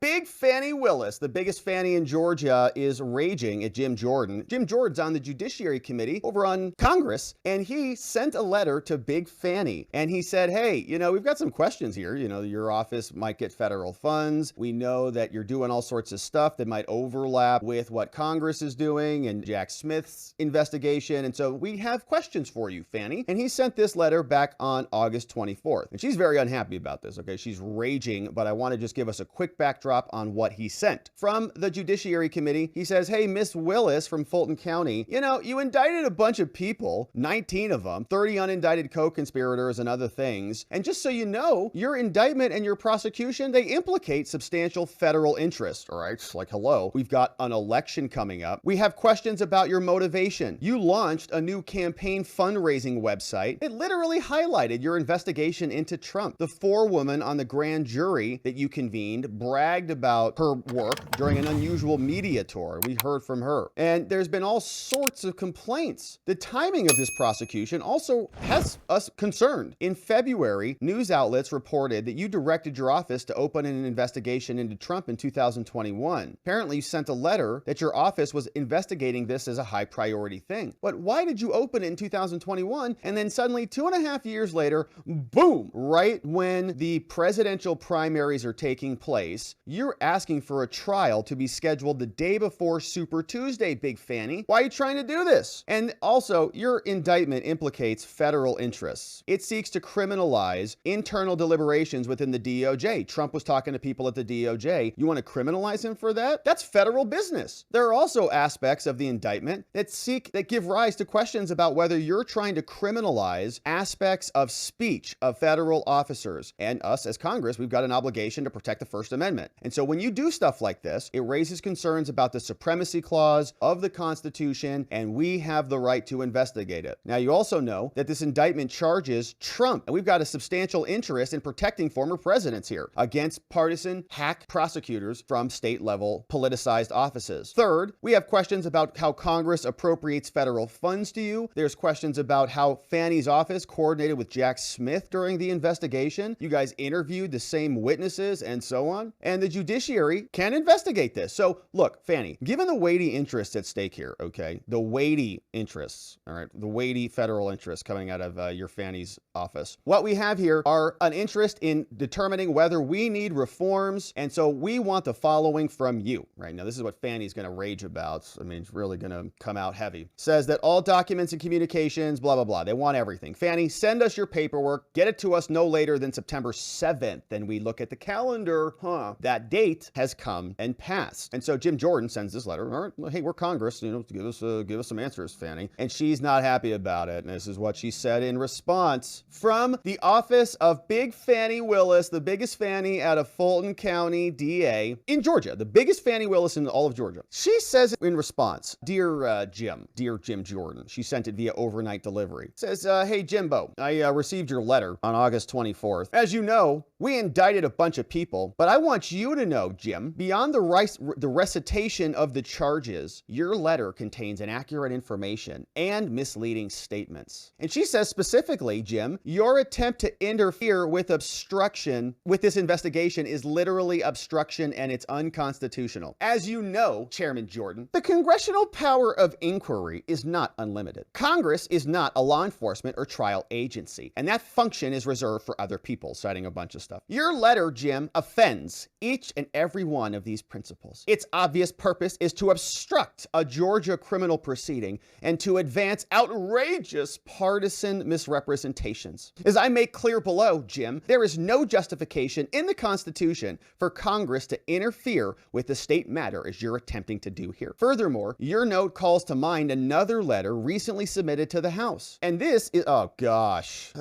Big Fani Willis, the biggest Fanny in Georgia, is raging at Jim Jordan. Jim Jordan's on the Judiciary Committee over on Congress, and he sent a letter to Big Fanny. And he said, hey, we've got some questions here. Your office might get federal funds. We know that you're doing all sorts of stuff that might overlap with what Congress is doing and Jack Smith's investigation. And so we have questions for you, Fanny. And he sent this letter back on August 24th. And she's very unhappy about this, okay? She's raging, but I want to just give us a quick backdrop on what he sent. From the Judiciary Committee, he says, hey, Miss Willis from Fulton County, you indicted a bunch of people, 19 of them, 30 unindicted co-conspirators and other things. And just so you know, your indictment and your prosecution, they implicate substantial federal interest. All right, it's like, hello, we've got an election coming up. We have questions about your motivation. You launched a new campaign fundraising website. It literally highlighted your investigation into Trump. The forewoman on the grand jury that you convened bragged about her work during an unusual media tour. We heard from her. And there's been all sorts of complaints. The timing of this prosecution also has us concerned. In February, news outlets reported that you directed your office to open an investigation into Trump in 2021. Apparently, you sent a letter that your office was investigating this as a high priority thing. But why did you open it in 2021? And then suddenly 2.5 years later, boom, right when the presidential primaries are taking place, you're asking for a trial to be scheduled the day before Super Tuesday, Big Fanny. Why are you trying to do this? And also, your indictment implicates federal interests. It seeks to criminalize internal deliberations within the DOJ. Trump was talking to people at the DOJ. You want to criminalize him for that? That's federal business. There are also aspects of the indictment that give rise to questions about whether you're trying to criminalize aspects of speech of federal officers. And us as Congress, we've got an obligation to protect the First Amendment. And so when you do stuff like this, it raises concerns about the supremacy clause of the Constitution, and we have the right to investigate it. Now, you also know that this indictment charges Trump, and we've got a substantial interest in protecting former presidents here against partisan hack prosecutors from state-level politicized offices. Third, we have questions about how Congress appropriates federal funds to you. There's questions about how Fanny's office coordinated with Jack Smith during the investigation. You guys interviewed the same witnesses and so on. And the judiciary can investigate this. So look, Fanny, given the weighty interests at stake here, okay, the weighty interests, all right, the weighty federal interests coming out of your Fanny's office, what we have here are an interest in determining whether we need reforms. And so we want the following from you, right? Now, this is what Fanny's going to rage about. I mean, it's really going to come out heavy. Says that all documents and communications, blah, blah, blah. They want everything. Fanny, send us your paperwork. Get it to us no later than September 7th. Then we look at the calendar. That date has come and passed. And so Jim Jordan sends this letter. All right, hey, we're Congress, give us some answers, Fanny. And she's not happy about it. And this is what she said in response from the office of Big Fani Willis, the biggest Fanny out of Fulton County, DA in Georgia, the biggest Fani Willis in all of Georgia. She says in response, dear Jim Jordan, she sent it via overnight delivery. Says, hey, Jimbo, I received your letter on August 24th. As you know, we indicted a bunch of people, but I want you to know, Jim, beyond the recitation of the charges, your letter contains inaccurate information and misleading statements. And she says specifically, Jim, your attempt to interfere with obstruction with this investigation is literally obstruction and it's unconstitutional. As you know, Chairman Jordan, the congressional power of inquiry is not unlimited. Congress is not a law enforcement or trial agency, and that function is reserved for other people, citing a bunch of stuff. Your letter, Jim, offends each and every one of these principles. Its obvious purpose is to obstruct a Georgia criminal proceeding and to advance outrageous partisan misrepresentations. As I make clear below, Jim, there is no justification in the Constitution for Congress to interfere with the state matter as you're attempting to do here. Furthermore, your note calls to mind another letter recently submitted to the House. And this is, oh gosh,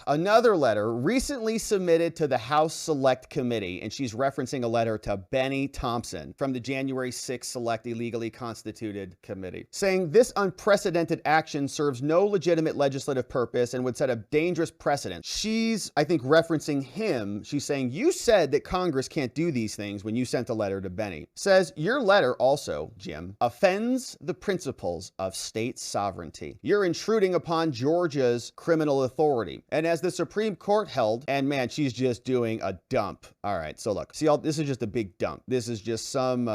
another letter recently submitted to the House Select Committee, and she's referencing a letter to Benny Thompson from the January 6th Select Illegally Constituted Committee, saying this unprecedented action serves no legitimate legislative purpose and would set a dangerous precedent. She's, I think, referencing him. She's saying, you said that Congress can't do these things when you sent a letter to Benny. Says, your letter also, Jim, offends the principles of state sovereignty. You're intruding upon Georgia's criminal authority. And as the Supreme Court held, and man, she's just doing a dump. All right, so look, see, this is just a big dump. This is just some,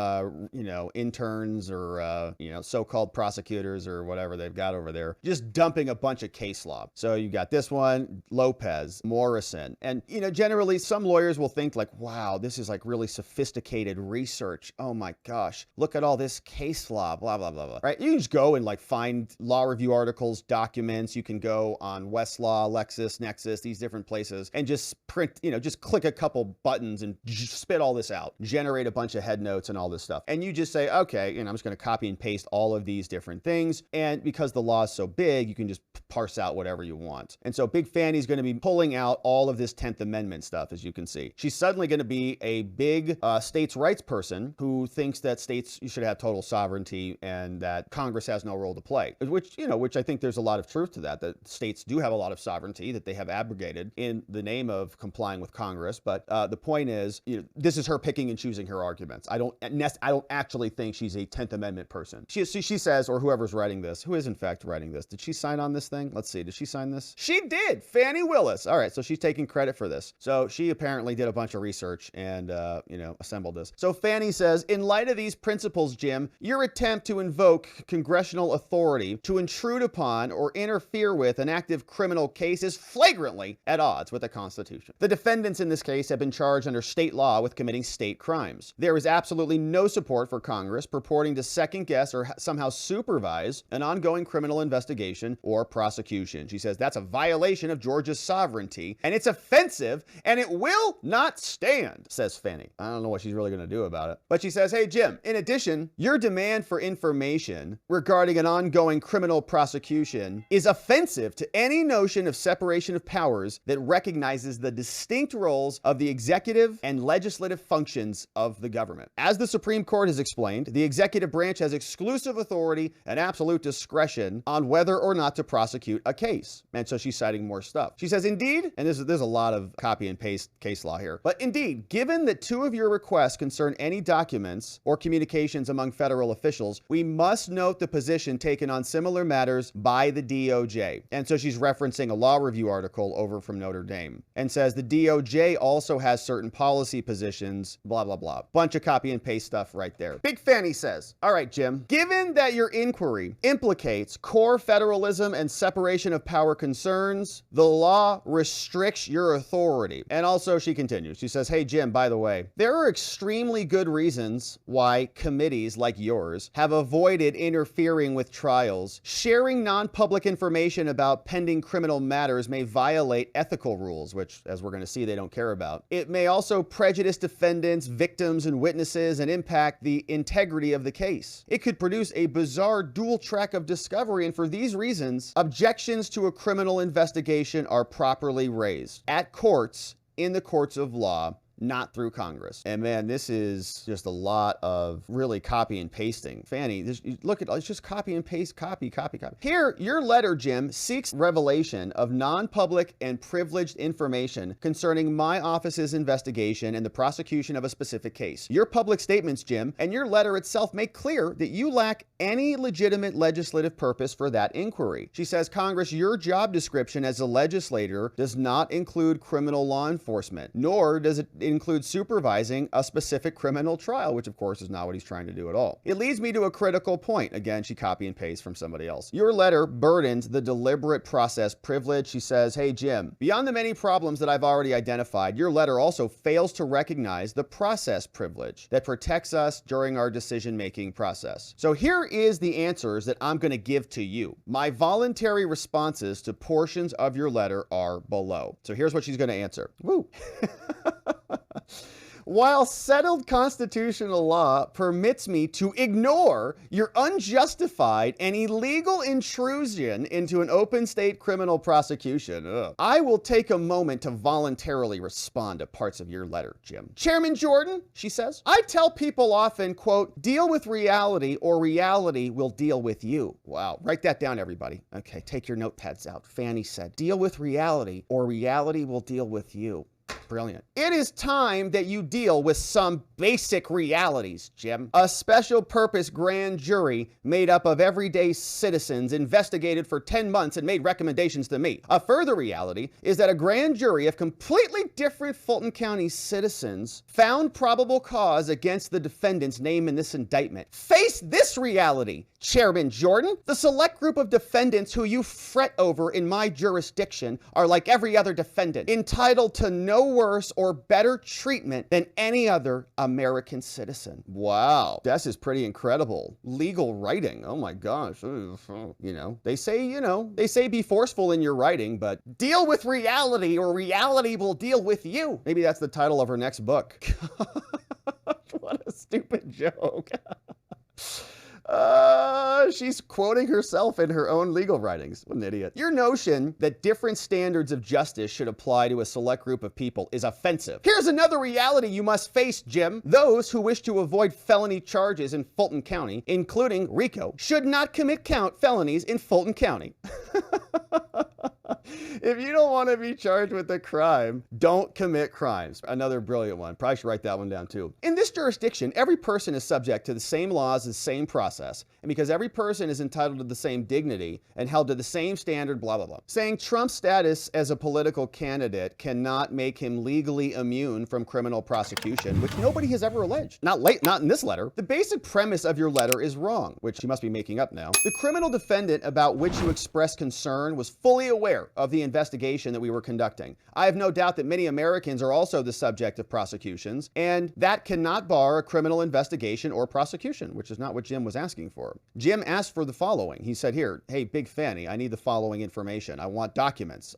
interns or, so-called prosecutors or whatever they've got over there, just dumping a bunch of case law. So you got this one, Lopez, Morrison, and, generally some lawyers will think like, wow, this is like really sophisticated research. Oh my gosh, look at all this case law, blah, blah, blah, blah, right? You can just go and like find law review articles, documents. You can go on Westlaw, LexisNexis, these different places, and just print, just click a couple buttons and spit all this out, generate a bunch of head notes and all this stuff. And you just say, okay, I'm just going to copy and paste all of these different things. And because the law is so big, you can just parse out whatever you want. And so Big Fani's going to be pulling out all of this 10th Amendment stuff, as you can see. She's suddenly going to be a big states' rights person who thinks that states should have total sovereignty and that Congress has no role to play, which I think there's a lot of truth to that states do have a lot of sovereignty that they have abrogated in the name of complying with Congress. But the point is, this is her picking and choosing her arguments. I don't actually think she's a 10th Amendment person. She says, or whoever's writing this, who is in fact writing this, did she sign on this thing? Let's see, did she sign this? She did! Fani Willis! All right, so she's taking credit for this. So she apparently did a bunch of research and, assembled this. So Fani says, in light of these principles, Jim, your attempt to invoke congressional authority to intrude upon or interfere with an active criminal case is flagrantly at odds with the Constitution. The defendants in this case have been charged under state law with committing state crimes. There is absolutely no support for Congress purporting to second guess or somehow supervise an ongoing criminal investigation or prosecution. She says that's a violation of Georgia's sovereignty and it's offensive and it will not stand, says Fani. I don't know what she's really going to do about it. But she says, hey, Jim, in addition, your demand for information regarding an ongoing criminal prosecution is offensive to any notion of separation of powers that recognizes the distinct roles of the executive and legislative functions of the government. As the Supreme Court has explained, the executive branch has exclusive authority and absolute discretion on whether or not to prosecute a case. And so she's citing more stuff. She says, indeed, and there's a lot of copy and paste case law here, but indeed, given that two of your requests concern any documents or communications among federal officials, we must note the position taken on similar matters by the DOJ. And so she's referencing a law review article over from Notre Dame and says the DOJ also has certain policy positions, blah, blah, blah. Bunch of copy and paste stuff right there. Big Fani says, all right, Jim, given that your inquiry implicates core federalism and separation of power concerns, the law restricts your authority. And also she continues, she says, hey, Jim, by the way, there are extremely good reasons why committees like yours have avoided interfering with trials. Sharing non-public information about pending criminal matters may violate ethical rules, which, as we're going to see, they don't care about. It may also prejudice defendants, victims, and witnesses and impact the integrity of the case. It could produce a bizarre dual track of discovery, and for these reasons, objections to a criminal investigation are properly raised at courts, in the courts of law, not through Congress. And man, this is just a lot of really copy and pasting. Fani, look at, it's just copy and paste, copy. Here, your letter, Jim, seeks revelation of non-public and privileged information concerning my office's investigation and the prosecution of a specific case. Your public statements, Jim, and your letter itself make clear that you lack any legitimate legislative purpose for that inquiry. She says, Congress, your job description as a legislator does not include criminal law enforcement, nor does it include supervising a specific criminal trial, which of course is not what he's trying to do at all. It leads me to a critical point. Again, she copy and paste from somebody else. Your letter burdens the deliberate process privilege. She says, hey, Jim, beyond the many problems that I've already identified, your letter also fails to recognize the process privilege that protects us during our decision-making process. So here is the answers that I'm going to give to you. My voluntary responses to portions of your letter are below. So here's what she's going to answer. Woo! While settled constitutional law permits me to ignore your unjustified and illegal intrusion into an open state criminal prosecution, I will take a moment to voluntarily respond to parts of your letter, Jim. Chairman Jordan, she says, I tell people often, quote, deal with reality or reality will deal with you. Wow. Write that down, everybody. Okay, take your notepads out. Fani said, deal with reality or reality will deal with you. Brilliant. It is time that you deal with some basic realities, Jim. A special purpose grand jury made up of everyday citizens investigated for 10 months and made recommendations to me. A further reality is that a grand jury of completely different Fulton County citizens found probable cause against the defendant's name in this indictment. Face this reality, Chairman Jordan. The select group of defendants who you fret over in my jurisdiction are like every other defendant, entitled to no worse or better treatment than any other American citizen. Wow, this is pretty incredible. Legal writing. Oh my gosh. They say be forceful in your writing, but deal with reality or reality will deal with you. Maybe that's the title of her next book. What a stupid joke. She's quoting herself in her own legal writings. What an idiot. Your notion that different standards of justice should apply to a select group of people is offensive. Here's another reality you must face, Jim. Those who wish to avoid felony charges in Fulton County, including RICO, should not commit felonies in Fulton County. If you don't want to be charged with a crime, don't commit crimes. Another brilliant one. Probably should write that one down too. In this jurisdiction, every person is subject to the same laws, the same process. And because every person is entitled to the same dignity and held to the same standard, blah, blah, blah. Saying Trump's status as a political candidate cannot make him legally immune from criminal prosecution, which nobody has ever alleged. Not in this letter. The basic premise of your letter is wrong, which you must be making up now. The criminal defendant about which you expressed concern was fully aware of the investigation that we were conducting. I have no doubt that many Americans are also the subject of prosecutions, and that cannot bar a criminal investigation or prosecution, which is not what Jim was asking for. Jim asked for the following. He said, here, hey, Big Fani, I need the following information. I want documents.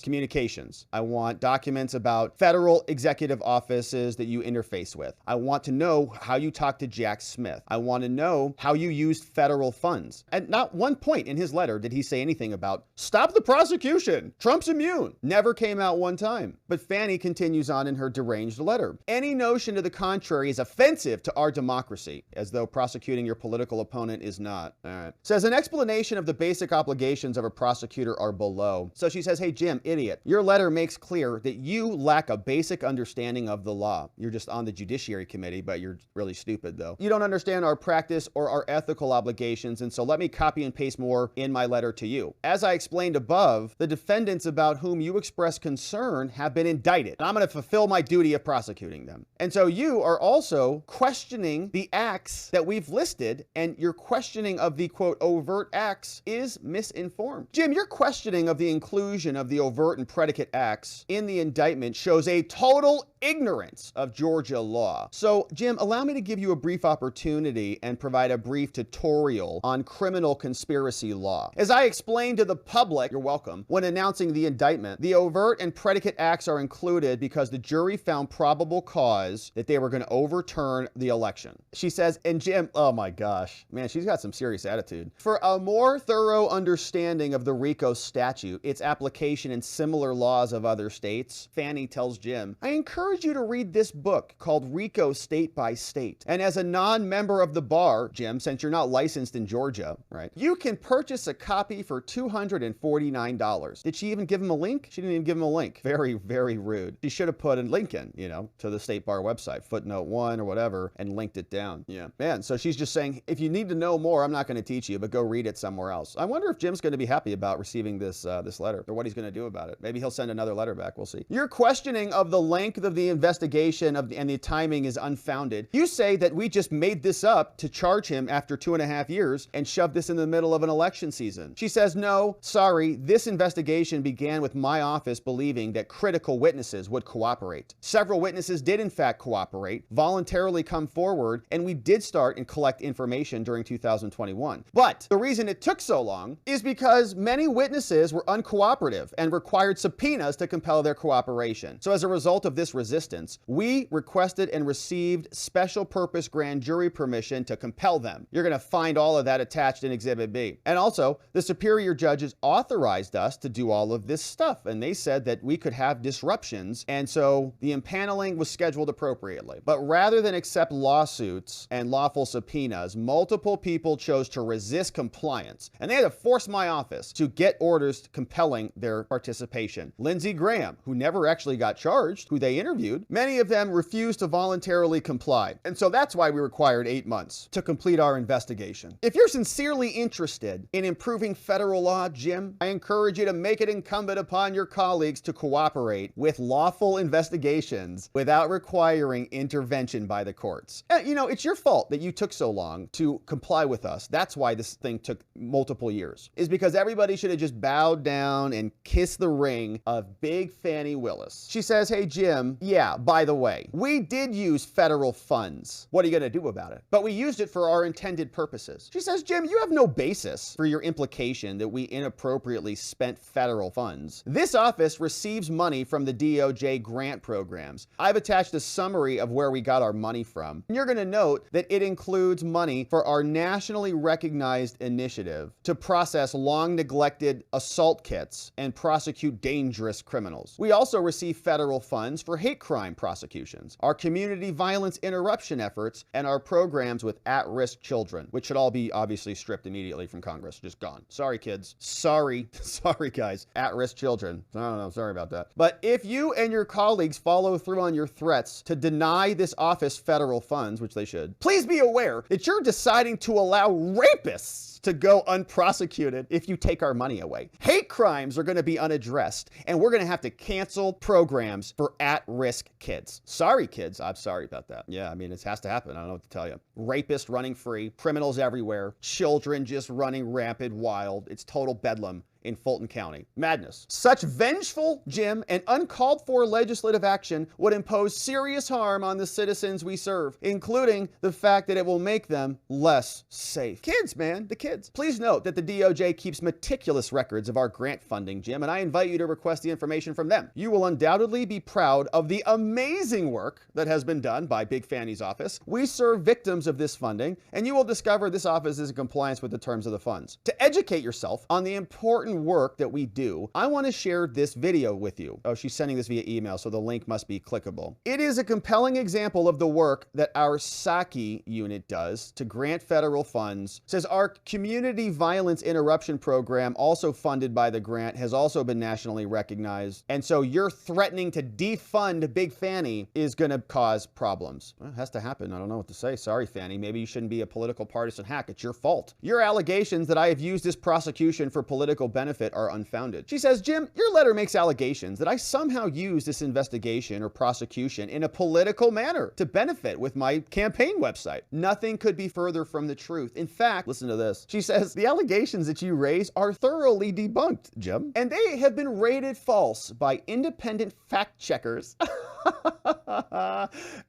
Communications. I want documents about federal executive offices that you interface with. I want to know how you talked to Jack Smith. I want to know how you used federal funds. At not one point in his letter did he say anything about stop the prosecution. Trump's immune. Never came out one time. But Fani continues on in her deranged letter. Any notion to the contrary is offensive to our democracy, as though prosecuting your political opponent is not. All right. Says an explanation of the basic obligations of a prosecutor are below. So she says, hey, Jim, idiot, your letter makes clear that you lack a basic understanding of the law. You're just on the Judiciary Committee, but you're really stupid, though. You don't understand our practice or our ethical obligations, and so let me copy and paste more in my letter to you. As I explained above, the defendants about whom you express concern have been indicted, and I'm going to fulfill my duty of prosecuting them. And so you are also questioning the acts that we've listed, and your questioning of the, quote, overt acts is misinformed. Jim, your questioning of the inclusion of the overt and predicate acts in the indictment shows a total ignorance of Georgia law. So, Jim, allow me to give you a brief opportunity and provide a brief tutorial on criminal conspiracy law. As I explained to the public, you're welcome, when announcing the indictment, the overt and predicate acts are included because the jury found probable cause that they were going to overturn the election. She says, and Jim, oh my gosh, man, she's got some serious attitude. For a more thorough understanding of the RICO statute, its application in similar laws of other states, Fani tells Jim, I encourage you to read this book called RICO State by State. And as a non-member of the bar, Jim, since you're not licensed in Georgia, right, you can purchase a copy for $249. Did she even give him a link? She didn't even give him a link. Very, very rude. She should have put a link in, to the State Bar website, footnote 1 or whatever, and linked it down. Yeah. Man, so she's just saying, if you need to know more, I'm not going to teach you, but go read it somewhere else. I wonder if Jim's going to be happy about receiving this letter, or what he's going to do about it. Maybe he'll send another letter back. We'll see. Your questioning of the length of the investigation and the timing is unfounded. You say that we just made this up to charge him after 2.5 years and shoved this in the middle of an election season. She says, no, sorry, this investigation began with my office believing that critical witnesses would cooperate. Several witnesses did in fact cooperate, voluntarily come forward, and we did start and collect information during 2021. But the reason it took so long is because many witnesses were uncooperative and required subpoenas to compel their cooperation. So as a result of this resistance, we requested and received special purpose grand jury permission to compel them. You're going to find all of that attached in Exhibit B. And also, the superior judges authorized authorized us to do all of this stuff, and they said that we could have disruptions, and so the impaneling was scheduled appropriately. But rather than accept lawsuits and lawful subpoenas, multiple people chose to resist compliance, and they had to force my office to get orders compelling their participation. Lindsey Graham, who never actually got charged, who they interviewed, many of them refused to voluntarily comply. And so that's why we required 8 months to complete our investigation. If you're sincerely interested in improving federal law, Jim, I encourage you to make it incumbent upon your colleagues to cooperate with lawful investigations without requiring intervention by the courts. You know, it's your fault that you took so long to comply with us. That's why this thing took multiple years, is because everybody should have just bowed down and kissed the ring of big Fani Willis. She says, hey, Jim, yeah, by the way, we did use federal funds. What are you going to do about it? But we used it for our intended purposes. She says, Jim, you have no basis for your implication that we inappropriately spent federal funds. This office receives money from the DOJ grant programs. I've attached a summary of where we got our money from. And you're going to note that it includes money for our nationally recognized initiative to process long-neglected assault kits and prosecute dangerous criminals. We also receive federal funds for hate crime prosecutions, our community violence interruption efforts, and our programs with at-risk children, which should all be obviously stripped immediately from Congress. Just gone. Sorry, kids. Sorry. Sorry, guys. At-risk children. I don't know. Sorry about that. But if you and your colleagues follow through on your threats to deny this office federal funds, which they should, please be aware that you're deciding to allow rapists to go unprosecuted if you take our money away. Hate crimes are going to be unaddressed, and we're going to have to cancel programs for at-risk kids. Sorry, kids. I'm sorry about that. Yeah, I mean, it has to happen. I don't know what to tell you. Rapists running free, criminals everywhere, children just running rampant wild. It's total bedlam in Fulton County. Madness. Such vengeful, Jim, and uncalled for legislative action would impose serious harm on the citizens we serve, including the fact that it will make them less safe. Kids, man, the kids. Please note that the DOJ keeps meticulous records of our grant funding, Jim, and I invite you to request the information from them. You will undoubtedly be proud of the amazing work that has been done by Big Fani's office. We serve victims of this funding, and you will discover this office is in compliance with the terms of the funds. To educate yourself on the important work that we do, I want to share this video with you. Oh, she's sending this via email, so the link must be clickable. It is a compelling example of the work that our Saki unit does to grant federal funds. It says our community violence interruption program, also funded by the grant, has also been nationally recognized. And so you're threatening to defund Big Fani is going to cause problems. Well, it has to happen. I don't know what to say. Sorry, Fani. Maybe you shouldn't be a political partisan hack. It's your fault. Your allegations that I have used this prosecution for political benefit are unfounded. She says, Jim, your letter makes allegations that I somehow used this investigation or prosecution in a political manner to benefit with my campaign website. Nothing could be further from the truth. In fact, listen to this. She says, the allegations that you raise are thoroughly debunked, Jim, and they have been rated false by independent fact checkers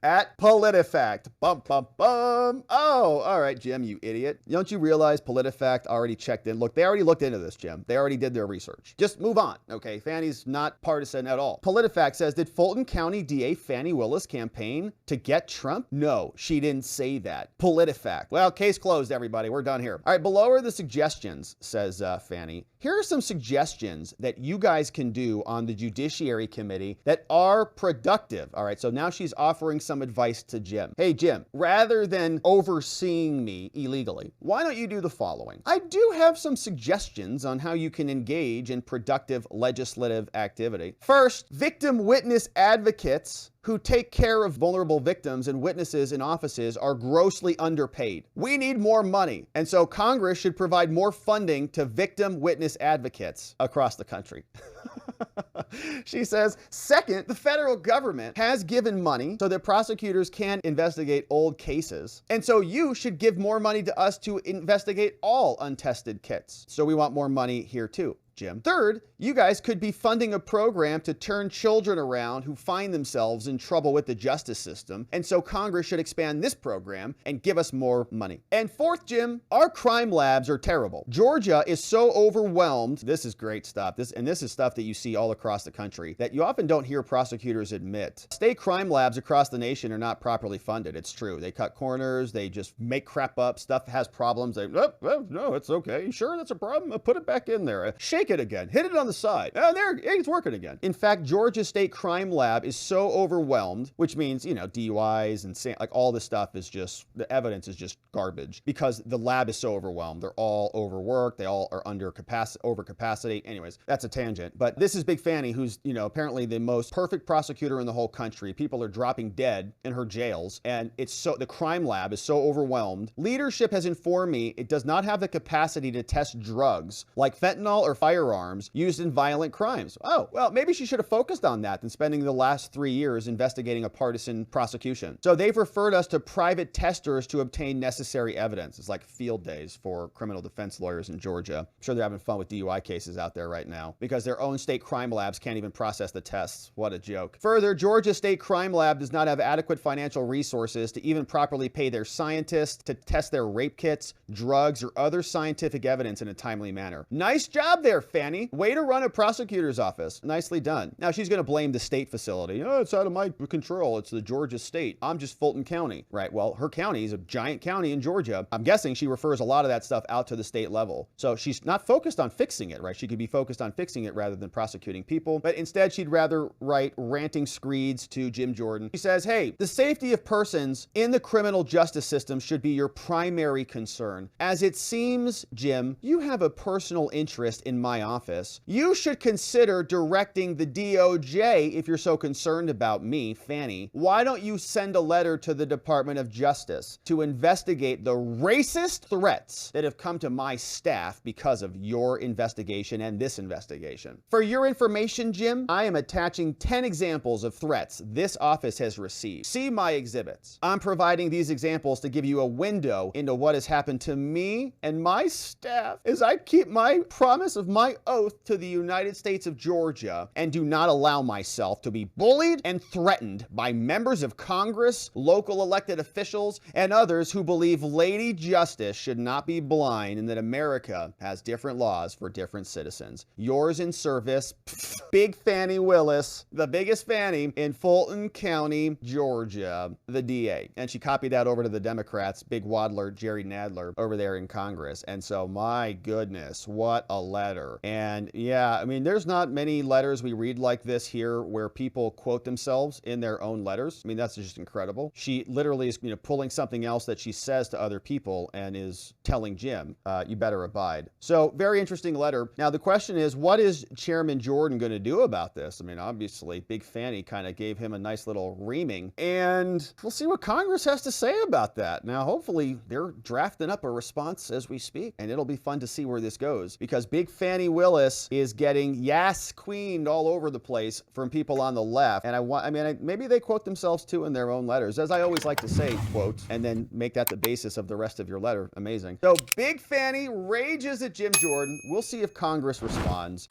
at PolitiFact. Bum, bum, bum. Oh, all right, Jim, you idiot. Don't you realize PolitiFact already checked in? Look, they already looked into this, Jim. They already did their research. Just move on, okay? Fani's not partisan at all. PolitiFact says, did Fulton County DA Fani Willis campaign to get Trump? No, she didn't say that. PolitiFact. Well, case closed, everybody. We're done here. All right, below are the suggestions, says Fani. Here are some suggestions that you guys can do on the Judiciary Committee that are productive. All right, so now she's offering some advice to Jim. Hey, Jim, rather than overseeing me illegally, why don't you do the following? I do have some suggestions on how you can engage in productive legislative activity. First, victim witness advocates who take care of vulnerable victims and witnesses in offices are grossly underpaid. We need more money, and so Congress should provide more funding to victim witness advocates across the country. She says, second, the federal government has given money so that prosecutors can investigate old cases, and so you should give more money to us to investigate all untested kits. So we want more money here too, Jim. Third, you guys could be funding a program to turn children around who find themselves in trouble with the justice system, and so Congress should expand this program and give us more money. And fourth, Jim, our crime labs are terrible. Georgia is so overwhelmed. This is great stuff. This is stuff that you see all across the country that you often don't hear prosecutors admit. State crime labs across the nation are not properly funded. It's true. They cut corners. They just make crap up. Stuff has problems. They, oh, no, it's okay. You sure that's a problem? Put it back in there. Shake Shake it again. Hit it on the side. And there, it's working again. In fact, Georgia State Crime Lab is so overwhelmed, which means, DUIs and like all this stuff is just, the evidence is just garbage because the lab is so overwhelmed. They're all overworked. They all are over capacity. Anyways, that's a tangent. But this is Big Fani, who's, apparently the most perfect prosecutor in the whole country. People are dropping dead in her jails. And the crime lab is so overwhelmed. Leadership has informed me it does not have the capacity to test drugs like fentanyl or firearms used in violent crimes. Oh, well, maybe she should have focused on that than spending the last 3 years investigating a partisan prosecution. So they've referred us to private testers to obtain necessary evidence. It's like field days for criminal defense lawyers in Georgia. I'm sure they're having fun with DUI cases out there right now because their own state crime labs can't even process the tests. What a joke. Further, Georgia State Crime Lab does not have adequate financial resources to even properly pay their scientists to test their rape kits, drugs, or other scientific evidence in a timely manner. Nice job there, Fani. Way to run a prosecutor's office. Nicely done. Now she's going to blame the state facility. Oh, it's out of my control. It's the Georgia state. I'm just Fulton County. Right. Well, her county is a giant county in Georgia. I'm guessing she refers a lot of that stuff out to the state level. So she's not focused on fixing it, right? She could be focused on fixing it rather than prosecuting people. But instead, she'd rather write ranting screeds to Jim Jordan. She says, hey, the safety of persons in the criminal justice system should be your primary concern. As it seems, Jim, you have a personal interest in my office. You should consider directing the DOJ if you're so concerned about me, Fani. Why don't you send a letter to the Department of Justice to investigate the racist threats that have come to my staff because of your investigation and this investigation? For your information, Jim, I am attaching 10 examples of threats this office has received. See my exhibits. I'm providing these examples to give you a window into what has happened to me and my staff as I keep my promise of my oath to the United States of Georgia and do not allow myself to be bullied and threatened by members of Congress, local elected officials, and others who believe Lady Justice should not be blind and that America has different laws for different citizens. Yours in service, Big Fani Willis, the biggest Fani in Fulton County, Georgia, the DA. And she copied that over to the Democrats, big waddler Jerry Nadler over there in Congress. And so, my goodness, what a letter. And yeah, I mean, there's not many letters we read like this here where people quote themselves in their own letters. I mean, that's just incredible. She literally is, pulling something else that she says to other people and is telling Jim, you better abide. So, very interesting letter. Now, the question is, what is Chairman Jordan going to do about this? I mean, obviously, Big Fani kind of gave him a nice little reaming, and we'll see what Congress has to say about that. Now, hopefully, they're drafting up a response as we speak, and it'll be fun to see where this goes, because Big Fani Willis is getting yes queened all over the place from people on the left, and maybe they quote themselves too in their own letters. As I always like to say, quote, and then make that the basis of the rest of your letter. Amazing. So Big Fani rages at Jim Jordan. We'll see if Congress responds.